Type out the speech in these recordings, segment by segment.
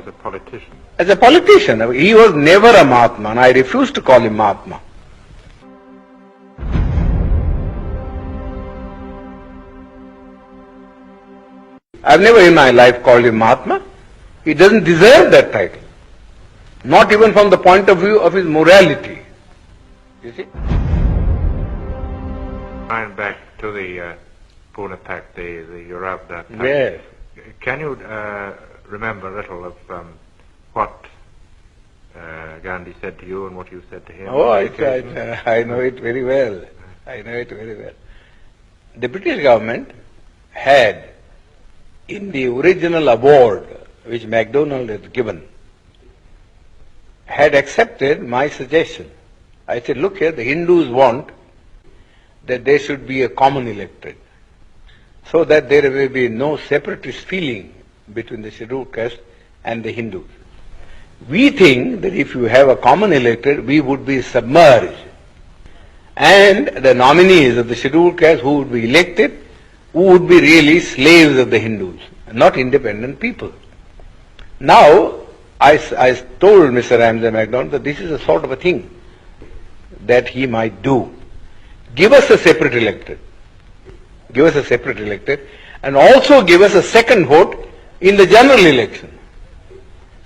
as a politician? As a politician, he was never a Mahatma, and I refuse to call him Mahatma. I've never in my life called him Mahatma. He doesn't deserve that title. Not even from the point of view of his morality. You see? Going back to the Pune Pact, the Eurab Pact. Yes. Can you remember a little of what Gandhi said to you and what you said to him? Oh, I know it very well. I know it very well. The British government had, in the original award which MacDonald had given, had accepted my suggestion. I said, look here, the Hindus want that there should be a common electorate, so that there will be no separatist feeling between the scheduled caste and the Hindus. We think that if you have a common electorate, we would be submerged, and the nominees of the scheduled caste who would be elected would be really slaves of the Hindus, not independent people. Now, I told Mr. Ramsay MacDonald that this is a sort of a thing that he might do. Give us a separate electorate. Give us a separate electorate, and also give us a second vote in the general election,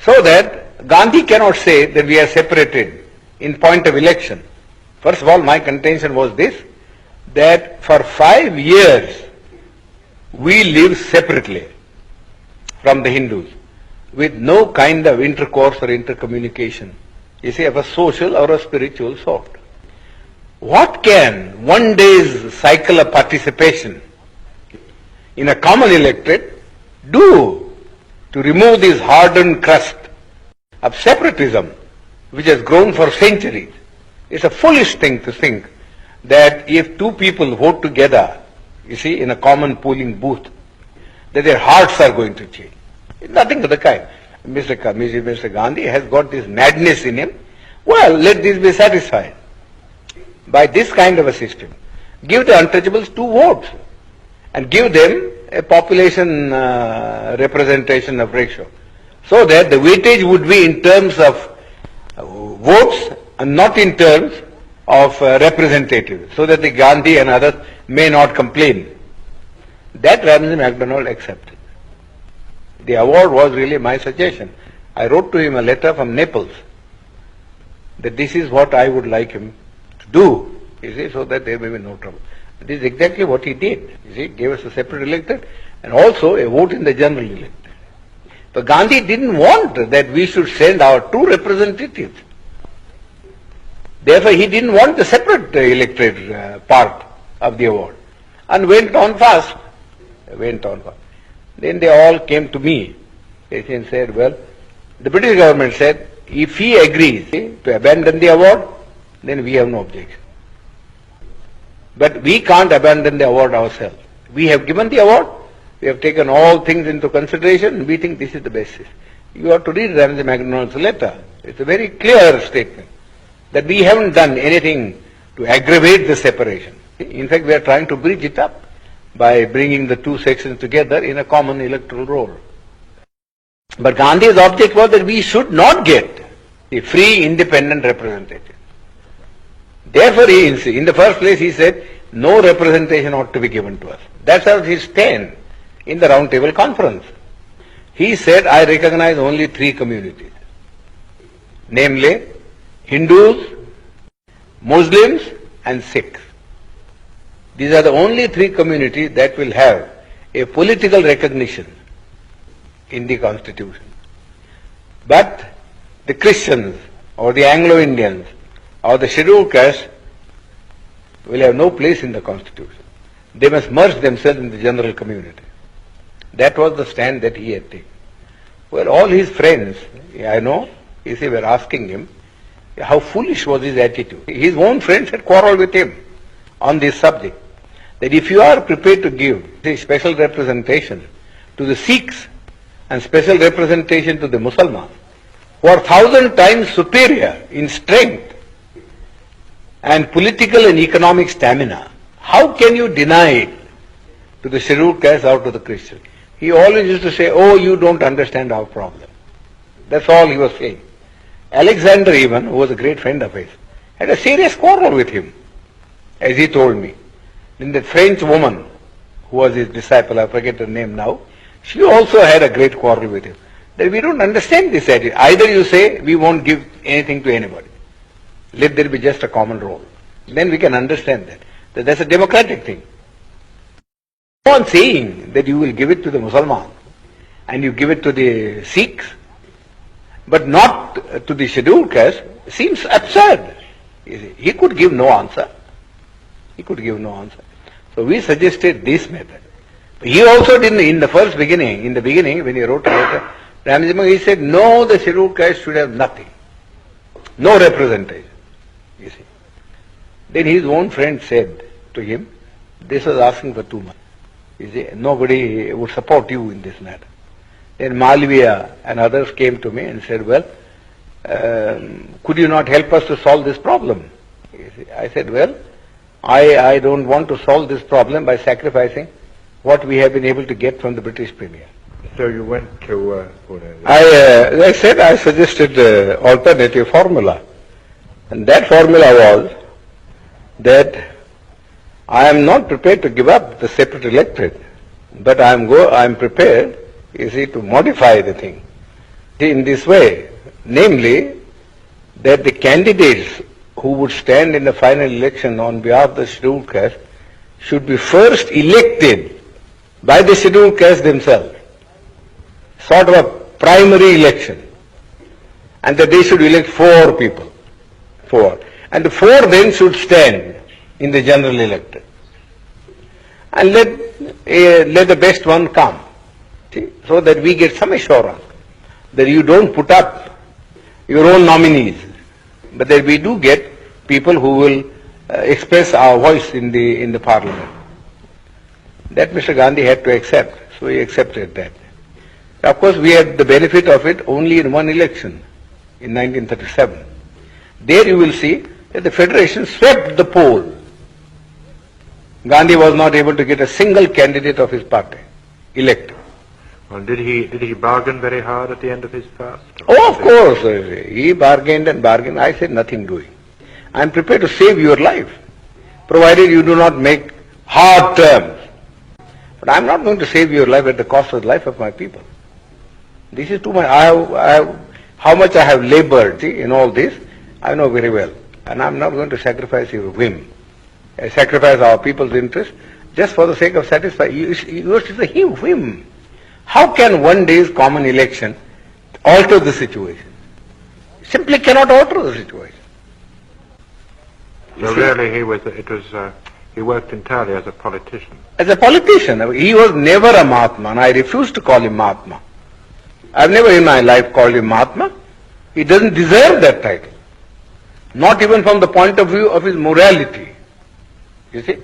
so that Gandhi cannot say that we are separated in point of election. First of all, my contention was this, that for 5 years we lived separately from the Hindus, with no kind of intercourse or intercommunication, you see, of a social or a spiritual sort. What can one day's cycle of participation in a common electorate do to remove this hardened crust of separatism which has grown for centuries? It's a foolish thing to think that if two people vote together, you see, in a common polling booth, that their hearts are going to change. It's nothing of the kind. Mr. Gandhi has got this madness in him. Well, let this be satisfied by this kind of a system. Give the untouchables 2 votes and give them a population representation of ratio, so that the weightage would be in terms of votes and not in terms of representatives, so that the Gandhi and others may not complain. That Ramsay MacDonald accepted. The award was really my suggestion. I wrote to him a letter from Naples that this is what I would like him to do, you see, so that there may be no trouble. This is exactly what he did. You see, gave us a separate electorate and also a vote in the general electorate. But Gandhi didn't want that we should send our 2 representatives. Therefore, he didn't want the separate electorate part of the award, and went on fast. Then they all came to me. They said, well, the British government said, if he agrees to abandon the award, then we have no objection. But we can't abandon the award ourselves. We have given the award, we have taken all things into consideration, and we think this is the basis. You have to read Ramsay MacDonald's letter. It's a very clear statement that we haven't done anything to aggravate the separation. In fact, we are trying to bridge it up by bringing the 2 sections together in a common electoral roll. But Gandhi's object was that we should not get a free independent representative. Therefore, in the first place, he said, no representation ought to be given to us. That's how his stand in the Round Table Conference. He said, I recognize only 3 communities, namely Hindus, Muslims and Sikhs. These are the only 3 communities that will have a political recognition in the Constitution. But the Christians or the Anglo-Indians or the scheduled caste will have no place in the Constitution. They must merge themselves in the general community. That was the stand that he had taken. Well, all his friends, I know, you see, were asking him how foolish was his attitude. His own friends had quarreled with him on this subject, that if you are prepared to give the special representation to the Sikhs and special representation to the Muslims, who are 1,000 times superior in strength and political and economic stamina, how can you deny it to the scheduled caste or to the Christian? He always used to say, oh, you don't understand our problem. That's all he was saying. Alexander even, who was a great friend of his, had a serious quarrel with him, as he told me. Then that French woman, who was his disciple, I forget her name now, she also had a great quarrel with him. That we don't understand this idea. Either you say, we won't give anything to anybody. Let there be just a common role. Then we can understand that that's a democratic thing. Go on saying that you will give it to the Muslims and you give it to the Sikhs, but not to the scheduled caste, seems absurd. You see, he could give no answer. He could give no answer. So we suggested this method. He also didn't, in the beginning, when he wrote a letter, Ramji, he said, no, the scheduled caste should have nothing. No representation. You see. Then his own friend said to him, this was asking for too much. You see, nobody would support you in this matter. Then Malviya and others came to me and said, well, could you not help us to solve this problem? You see, I said, well, I don't want to solve this problem by sacrificing what we have been able to get from the British Premier. So you went to Pune? I said I suggested alternative formula. And that formula was that I am not prepared to give up the separate electorate, but I am prepared, you see, to modify the thing in this way, namely that the candidates who would stand in the final election on behalf of the scheduled caste should be first elected by the scheduled caste themselves, sort of a primary election, and that they should elect 4 people. 4. And the 4 then should stand in the general electorate. And let the best one come. See? So that we get some assurance that you don't put up your own nominees, but that we do get people who will express our voice in the parliament. That Mr. Gandhi had to accept, so he accepted that. Of course, we had the benefit of it only in one election, in 1937. There you will see that the Federation swept the poll. Gandhi was not able to get a single candidate of his party elected. Well, did he bargain very hard at the end of his fast? Oh, of course. He bargained and bargained. I said nothing doing. I am prepared to save your life, provided you do not make hard terms. But I am not going to save your life at the cost of the life of my people. This is too much. How much I have labored, see, in all this, I know very well. And I am not going to sacrifice your whim, sacrifice our people's interest, just for the sake of satisfying. Yours is a whim. How can one day's common election alter the situation? Simply cannot alter the situation. So really he worked entirely as a politician. As a politician. He was never a Mahatma, and I refuse to call him Mahatma. I've never in my life called him Mahatma. He doesn't deserve that title. Not even from the point of view of his morality. You see?